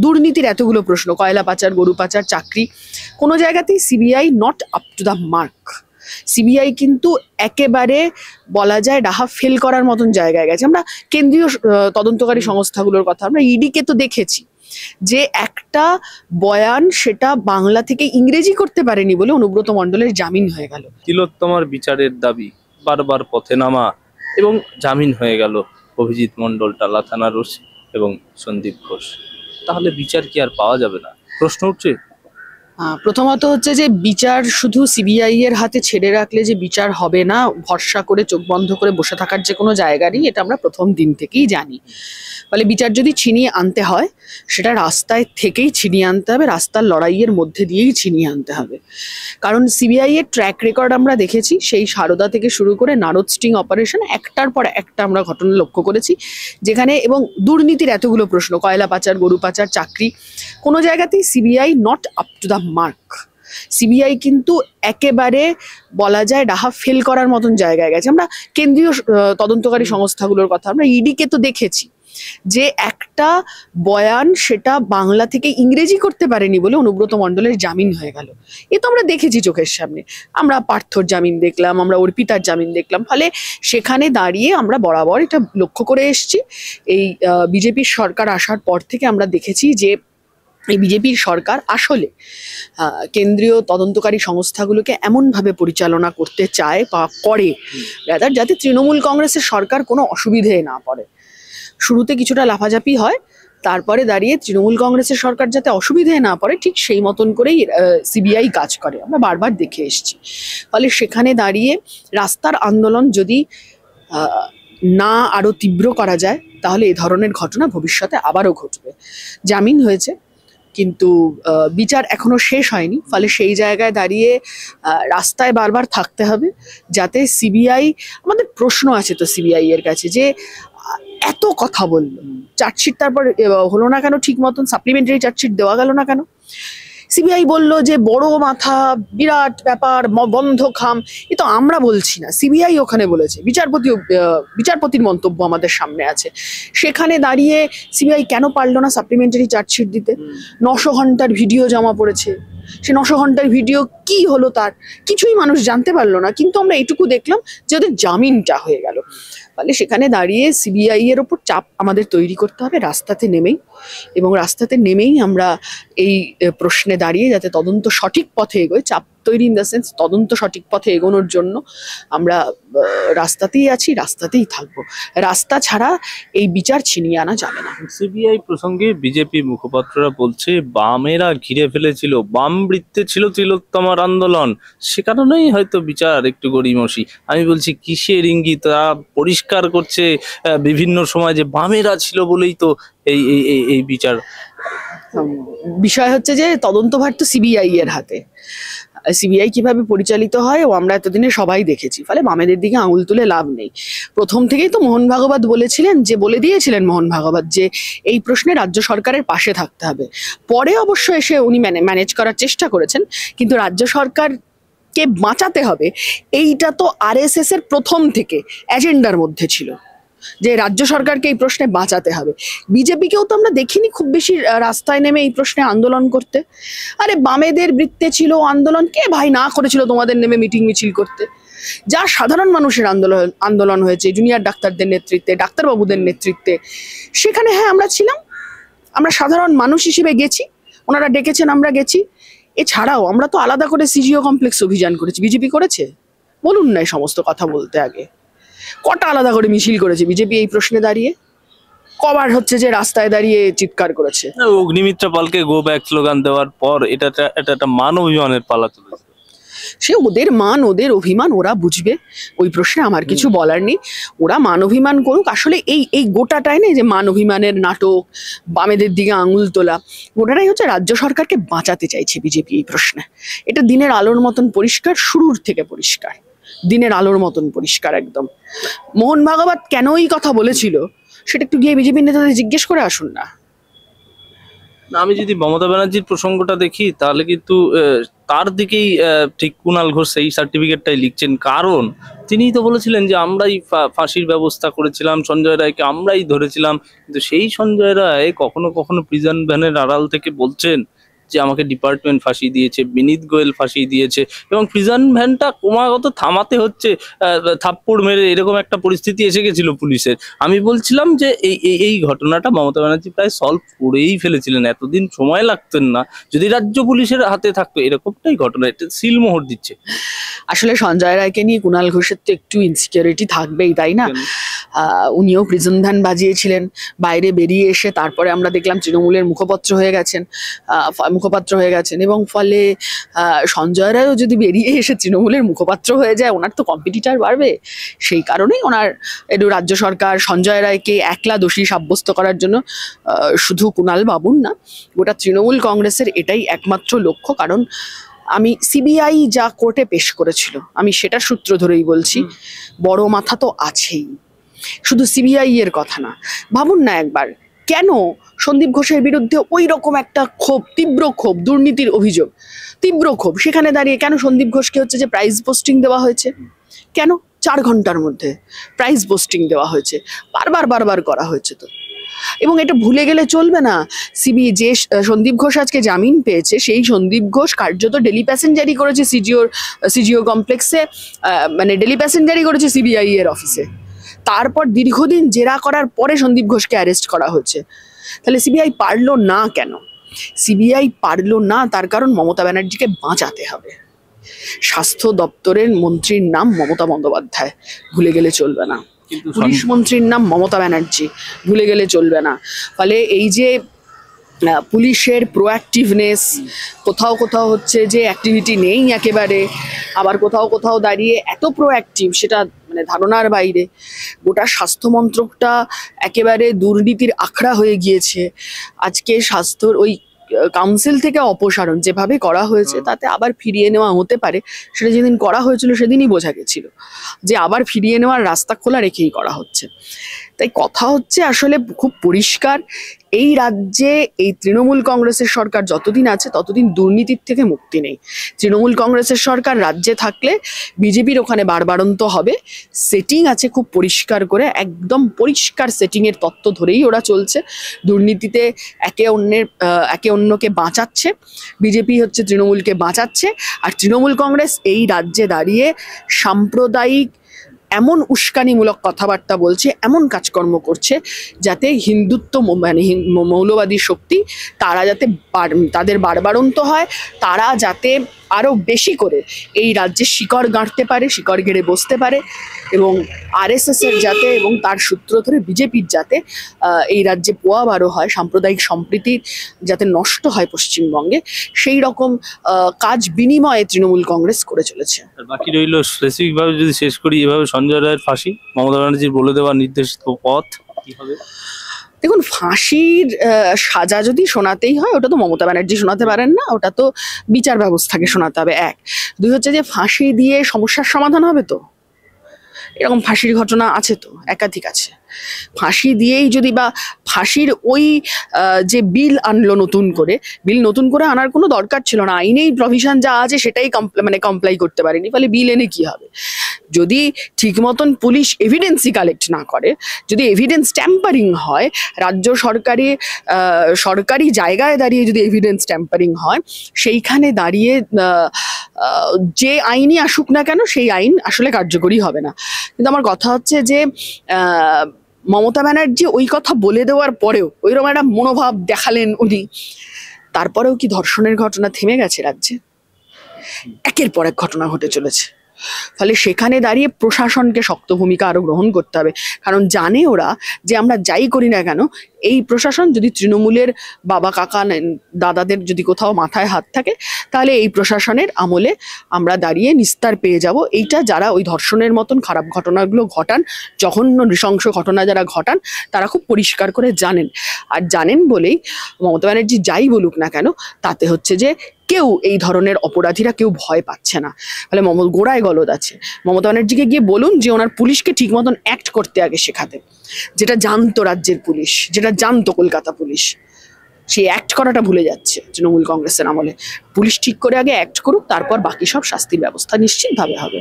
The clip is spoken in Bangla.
দুর্নীতির এতগুলো প্রশ্ন, কয়লা পাচার, গরু পাচার, চাকরি, কোনো জায়গাতেই CBI not up to the mark. CBI কিন্তু একেবারে বলা যায় ডাহা ফেল করার মতন জায়গায় গেছে। আমরা কেন্দ্রীয় তদন্তকারী সংস্থাগুলোর কথা, আমরা ইডিকে তো দেখেছি যে একটা বয়ান সেটা বাংলা থেকে ইংরেজি করতে পারেনি বলে অনুব্রত মণ্ডলের জামিন হয়ে গেল। তিলোত্তমার বিচারের দাবি, বারবার পথে নামা এবং জামিন হয়ে গেল অভিজিৎ মণ্ডল, টালা থানার ওসি এবং সন্দীপ ঘোষ। তাহলে বিচার কি আর পাওয়া যাবে না? প্রশ্ন উঠছে। প্রথমত হচ্ছে যে বিচার শুধু সিবিআই এর হাতে ছেড়ে রাখলে যে বিচার হবে না, ভরসা করে চোখ বন্ধ করে বসে থাকার যে কোনো জায়গা নেই, এটা আমরা প্রথম দিন থেকেই জানি। ফলে বিচার যদি ছিনিয়ে আনতে হয় সেটা রাস্তায় থেকেই ছিনিয়ে আনতে হবে, রাস্তার লড়াইয়ের মধ্যে দিয়েই ছিনিয়ে আনতে হবে। কারণ সিবিআই এর ট্র্যাক রেকর্ড আমরা দেখেছি, সেই সারদা থেকে শুরু করে নারদ স্টিং অপারেশন একটার পর একটা আমরা ঘটনা লক্ষ্য করেছি, যেখানে এবং দুর্নীতির এতগুলো প্রশ্ন, কয়লা পাচার, গরু পাচার, চাকরি, কোনো জায়গাতেই CBI not up to the mark. CBI কিন্তু একেবারে বলা যায় ডাহা ফেল করার মতন জায়গায় গেছে। আমরা কেন্দ্রীয় তদন্তকারী সংস্থাগুলোর কথা, আমরা ইডিকে তো দেখেছি যে একটা বয়ান সেটা বাংলা থেকে ইংরেজি করতে পারেনি বলে অনুব্রত মণ্ডলের জামিন হয়ে গেল। এ তো আমরা দেখেছি চোখের সামনে। আমরা পার্থর জামিন দেখলাম, আমরা অর্পিতার জামিন দেখলাম। ফলে সেখানে দাঁড়িয়ে আমরা বরাবর এটা লক্ষ্য করে এসেছি, এই বিজেপির সরকার আসার পর থেকে আমরা দেখেছি যে এই বিজেপির সরকার আসলে কেন্দ্রীয় তদন্তকারী সংস্থাগুলোকে এমনভাবে পরিচালনা করতে চায় বা করে যাতে তৃণমূল কংগ্রেসের সরকার কোনো অসুবিধে না পড়ে। শুরুতে কিছুটা লাফাঝাপি হয়, তারপরে দাঁড়িয়ে তৃণমূল কংগ্রেসের সরকার যাতে অসুবিধে না পড়ে ঠিক সেই মতন করেই সিবিআই কাজ করে, আমরা বারবার দেখে এসেছি। ফলে সেখানে দাঁড়িয়ে রাস্তার আন্দোলন যদি না আরো তীব্র করা যায় তাহলে এ ধরনের ঘটনা ভবিষ্যতে আবারও ঘটবে। জামিন হয়েছে কিন্তু বিচার এখনো শেষ হয়নি, ফলে সেই জায়গায় দাঁড়িয়ে রাস্তায় বারবার থাকতে হবে যাতে সিবিআই, আমাদের প্রশ্ন আছে তো সিবিআই এর কাছে যে এত কথা বললো, চার্জশিট তারপর হলো না কেন ঠিক মতন, সাপ্লিমেন্টারি চার্জশিট দেওয়া গেল না কেন? সিবিআই বললো যে বড় মাথা, বিরাট ব্যাপার, বন্ধ খাম, এ তো আমরা বলছি না, সিবিআই ওখানে বলেছে। বিচারপতির মন্তব্য আমাদের সামনে আছে। সেখানে দাঁড়িয়ে সিবিআই কেন পারলো না সাপ্লিমেন্টারি চার্জশিট দিতে? 900 ঘন্টার ভিডিও জমা পড়েছে, সে 900 ঘন্টার ভিডিও কি হলো তার কিছুই মানুষ জানতে পারলো না, কিন্তু আমরা এটুকু দেখলাম যে ওদের জামিনটা হয়ে গেল। ফলে সেখানে দাঁড়িয়ে সিবিআই এর ওপর চাপ আমাদের তৈরি করতে হবে রাস্তাতে নেমেই, এবং রাস্তাতে নেমেই আমরা এই প্রশ্নে দাঁড়িয়ে যাতে তদন্ত সঠিক পথে এগোয়, চাপ তৈরি ইন দ্য সেন্স তদন্ত সঠিক পথে এগোনোর জন্য আমরা রাস্তাতেই আছি, রাস্তাতেই থাকবো। রাস্তা ছাড়া এই বিচার ছিনিয়ে আনা যাবে না। সিবিআই প্রসঙ্গে বিজেপি মুখপাত্ররা বলছে বামেরা ঘিরে ফেলেছিল, বাম বৃত্তে ছিল তিলোত্তমার আন্দোলন, সে কারণেই হয়তো বিচার একটু গড়িমসি। আমি বলছি কিসের ইঙ্গিত? তারা পরিষ্কার করছে বিভিন্ন সময় যে বামেরা ছিল বলেই তো এই এই এই বিচার। বিষয় হচ্ছে যে তদন্তভার তো সিবিআই এর হাতে, সিবিআই কিভাবে পরিচালিত হয় ও আমরা এতদিনে সবাই দেখেছি। ফলে বামেদের দিকে আঙুল তুলে লাভ নেই। প্রথম থেকেই তো মোহন ভাগবত বলে দিয়েছিলেন মোহন ভাগবত যে এই প্রশ্নে রাজ্য সরকারের পাশে থাকতে হবে। পরে অবশ্য এসে উনি ম্যানেজ করার চেষ্টা করেছেন, কিন্তু রাজ্য সরকারকে বাঁচাতে হবে এইটা তো আরএসএস এর প্রথম থেকে এজেন্ডার মধ্যে ছিল যে রাজ্য সরকারকে এই প্রশ্নে বাঁচাতে হবে। বিজেপিকেও তো আমরা দেখিনি খুব বেশি রাস্তায় নেমে এই প্রশ্নে আন্দোলন করতে। আরে বামেদের বৃত্তে ছিল আন্দোলন, কে ভাই না করেছিল তোমাদের নেমে মিটিং মিছিল করতে? যা সাধারণ মানুষের আন্দোলন হয়েছে জুনিয়র ডাক্তারদের নেতৃত্বে, ডাক্তারবাবুদের নেতৃত্বে, সেখানে হ্যাঁ আমরা ছিলাম, আমরা সাধারণ মানুষ হিসেবে গেছি, ওনারা ডেকেছেন আমরা গেছি। এছাড়াও আমরা তো আলাদা করে সিজিও কমপ্লেক্স অভিযান করেছি, বিজেপি করেছে? বলুন না এই সমস্ত কথা বলতে আগে। কটা আলাদা করে মিছিল করেছে বিজেপি এই প্রশ্নে দাঁড়িয়ে? কবার হচ্ছে যে রাস্তায় দাঁড়িয়ে চিৎকার করেছে? অগ্নিমিত্রা পালকে গো ব্যাক স্লোগান দেওয়ার পর এটা একটা মান অভিমানের পালা চলেছে। সে ওদের মান ওদের অভিমান ওরা বুঝবে, ওই প্রশ্নে আমার কিছু বলার নেই। ওরা মান অভিমান করুক। আসলে এই গোটাটাই নেই যে মান অভিমানের নাটক, বামেদের দিকে আঙুল তোলা, গোটাটাই হচ্ছে রাজ্য সরকারকে বাঁচাতে চাইছে বিজেপি এই প্রশ্নে। এটা দিনের আলোর মতন পরিষ্কার, শুরুর থেকে পরিষ্কার, দিনের আলোর মতন পরিষ্কার একদম। মোহন ভাগবত কেন এই কথা বলেছিল সেটা একটু গিয়ে বিজেপি নেতাদের জিজ্ঞেস করে আসুন না। না, আমি যদি মমতা ব্যানার্জির প্রসঙ্গটা দেখি তাহলে কিন্তু তার দিকেই ঠিক কুণাল ঘোষ সেই সার্টিফিকেটটাই লিখছেন, কারণ তিনিই তো বলেছিলেন যে আমরাই ফাঁসির ব্যবস্থা করেছিলাম, সঞ্জয় রায়কে আমরাই ধরেছিলাম। কিন্তু সেই সঞ্জয় রায় কখনো কখনো প্রিজন ভ্যানের আড়াল থেকে বলছেন যে আমাকে ডিপার্টমেন্ট ফাঁসি দিয়েছে, বিনীত গোয়েল ফাঁসি দিয়েছে, এবং প্রিজন ভ্যানটা ক্রমাগত থামাতে হচ্ছে থাপ্পড় মেরে, এরকম একটা পরিস্থিতি এসে গেছিল পুলিশের। আমি বলছিলাম যে এই ঘটনাটা মমতা ব্যানার্জি প্রায় সলভ করেই ফেলেছিলেন, এতদিন সময় লাগতেন না যদি রাজ্য পুলিশের হাতে থাকতো। এরকমটাই ঘটনা, এটা সিলমোহর দিচ্ছে। আসলে সঞ্জয় রায়কে নিয়ে কুণাল ঘোষের তো একটু ইনসিকিউরিটি থাকবেই, তাই না? উনিও প্রিজন ভ্যান বাজিয়েছিলেন, বাইরে বেরিয়ে এসে তারপরে আমরা দেখলাম তৃণমূলের মুখপাত্র হয়ে গেছেন এবং ফলে সঞ্জয় রায়ও যদি বেরিয়ে এসে তৃণমূলের মুখপাত্র হয়ে যায়, ওনার তো কম্পিটিটার বাড়বে। সেই কারণেই ওনার একটু রাজ্য সরকার সঞ্জয় রায়কে একলা দোষী সাব্যস্ত করার জন্য, শুধু কুণাল বাবুর না, গোটা তৃণমূল কংগ্রেসের এটাই একমাত্র লক্ষ্য। কারণ আমি সিবিআই যা কোর্টে পেশ করেছিল, আমি সেটার সূত্র ধরেই বলছি, বড় মাথা তো আছেই, শুধু সিবিআই এর কথা না। ভাবুন না একবার, কেন সন্দীপ ঘোষের বিরুদ্ধে ওই রকম একটা ক্ষোভ, তীব্র ক্ষোভ, দুর্নীতির অভিযোগ, তীব্র ক্ষোভ, সেখানে দাঁড়িয়ে কেন সন্দীপ ঘোষকে হচ্ছে যে প্রাইজ পোস্টিং দেওয়া হয়েছে? কেন 4 ঘন্টার মধ্যে প্রাইজ পোস্টিং দেওয়া হয়েছে? বারবার করা হয়েছে তো। এবং এটা ভুলে গেলে চলবে না, যে সন্দীপ ঘোষ আজকে জামিন পেয়েছে, সেই সন্দীপ ঘোষ কার্যত ডেলি প্যাসেঞ্জারি করেছে সিজিও কমপ্লেক্সে, মানে ডেলি প্যাসেঞ্জারি করেছে সিবিআই এর অফিসে। তারপর দীর্ঘদিন জেরা করার পরে সন্দীপ ঘোষকে অ্যারেস্ট করা হয়েছে। তাহলে সিবিআই পারলো না কেন? সিবিআই পারলো না তার কারণ মমতা ব্যানার্জিকে বাঁচাতে হবে। স্বাস্থ্য দপ্তরের মন্ত্রীর নাম মমতা বন্দ্যোপাধ্যায়, ভুলে গেলে চলবে না। পুলিশ মন্ত্রীর নাম মমতা ব্যানার্জি, ভুলে গেলে চলবে না। ফলে এই যে পুলিশের প্রোঅ্যাক্টিভনেস, কোথাও হচ্ছে যে অ্যাক্টিভিটি নেই একেবারে, আবার কোথাও দাঁড়িয়ে এত প্রোঅ্যাক্টিভ, সেটা মানে ধারণার বাইরে। গোটা স্বাস্থ্য মন্ত্রকটা একেবারে দুর্নীতির আখড়া হয়ে গিয়েছে। আজকে স্বাস্থ্যর ওই কাউন্সিল থেকে অপসারণ যেভাবে করা হয়েছে, তাতে আবার ফিরিয়ে নেওয়া হতে পারে, সেটা যেদিন করা হয়েছিল সেদিনই বোঝা গেছিল যে আবার ফিরিয়ে নেওয়ার রাস্তা খোলা রেখেই করা হচ্ছে। তাই কথা হচ্ছে আসলে খুব পরিষ্কার, এই রাজ্যে এই তৃণমূল কংগ্রেসের সরকার যতদিন আছে ততদিন দুর্নীতির থেকে মুক্তি নেই। তৃণমূল কংগ্রেসের সরকার রাজ্যে থাকলে বিজেপির ওখানে বাড়বাড়ন্ত হবে। সেটিং আছে খুব পরিষ্কার করে, একদম পরিষ্কার সেটিংয়ের তত্ত্ব ধরেই ওরা চলছে। দুর্নীতিতে একে অন্যকে বাঁচাচ্ছে, বিজেপি হচ্ছে তৃণমূলকে বাঁচাচ্ছে, আর তৃণমূল কংগ্রেস এই রাজ্যে দাঁড়িয়ে সাম্প্রদায়িক এমন উস্কানিমূলক কথাবার্তা বলছে, এমন কাজকর্ম করছে যাতে হিন্দুত্ব মানে মৌলবাদী শক্তি তারা যাতে তাদের বাড়বাড়ন্ত হয়, তারা যাতে আরও বেশি করে এই রাজ্যে শিকড় গাঁড়তে পারে, শিকড় গেড়ে বসতে পারে, এবং আরএসএস এর যাতে এবং তার সূত্র ধরে বিজেপির যাতে এই রাজ্যে পোয়াবারও হয়, সাম্প্রদায়িক সম্প্রীতি যাতে নষ্ট হয় পশ্চিমবঙ্গে, সেই রকম কাজ বিনিময়ে তৃণমূল কংগ্রেস করে চলেছে। বাকি রইল স্পেসিফিক ভাবে যদি শেষ করি, এভাবে সঞ্জয় রায়ের ফাঁসি, মমতা ব্যানার্জির বলে দেওয়া নির্দেশিত পথ কি হবে? দেখুন, ফাঁসির সাজা যদি শোনাতেই হয়, ওটা তো মমতা ব্যানার্জি শোনাতে পারেন না, ওটা তো বিচার ব্যবস্থাকে শোনাতে হবে। 1, 2 হচ্ছে যে ফাঁসি দিয়ে সমস্যার সমাধান হবে তো? এরকম ফাঁসির ঘটনা আছে তো, একাধিক আছে। ফাঁসি দিয়েই যদি, বা ফাঁসির ওই যে বিল আনলো বিল নতুন করে আনার কোনো দরকার ছিল না, আইনেই প্রভিশন যা আছে সেটাই কমপ্লাই করতে পারেনি, ফলে বিল এনে কি হবে? যদি ঠিক মতন পুলিশ এভিডেন্সই কালেক্ট না করে, যদি এভিডেন্স ট্যাম্পারিং হয়, রাজ্য সরকারি জায়গায় দাঁড়িয়ে যদি এভিডেন্স ট্যাম্পারিং হয়, সেইখানে দাঁড়িয়ে যে আইনই আসুক না কেন, সেই আইন আসলে কার্যকরী হবে না। কিন্তু আমার কথা হচ্ছে যে মমতা ব্যানার্জি ওই কথা বলে দেওয়ার পরেও, ওইরকম একটা মনোভাব দেখালেন উনি, তারপরেও কি ধর্ষণের ঘটনা থেমে গেছে রাজ্যে? একের পর এক ঘটনা ঘটে চলেছে। ফলে সেখানে দাঁড়িয়ে প্রশাসনকে শক্ত ভূমিকা আরো গ্রহণ করতে হবে, কারণ জানে ওরা যে আমরা যাই করি না কেন, এই প্রশাসন যদি তৃণমূলের বাবা কাকা দাদাদের যদি কোথাও মাথায় হাত থাকে, তাহলে এই প্রশাসনের আমলে আমরা দাঁড়িয়ে নিস্তার পেয়ে যাব। এইটা যারা ওই ধর্ষণের মতন খারাপ ঘটনাগুলো ঘটান, জঘন্য নৃশংস ঘটনা যারা ঘটান, তারা খুব পরিষ্কার করে জানেন। আর জানেন বলেই মমতা ব্যানার্জি যাই বলুক না কেন, তাতে হচ্ছে যে কেউ, এই ধরনের অপরাধীরা কেউ ভয় পাচ্ছে না। ফলে গোড়ায় গলদ আছে। মমতা ব্যানার্জিকে গিয়ে বলুন যে ওনার পুলিশকে ঠিক মতন অ্যাক্ট করতে আগে শেখাতে, যেটা জানতো রাজ্যের পুলিশ, যেটা জানতো কলকাতা পুলিশ। সেই অ্যাক্ট করাটা ভুলে যাচ্ছে তৃণমূল কংগ্রেসের আমলে। পুলিশ ঠিক করে আগে অ্যাক্ট করুক, তারপর বাকি সব শাস্তির ব্যবস্থা নিশ্চিতভাবে হবে।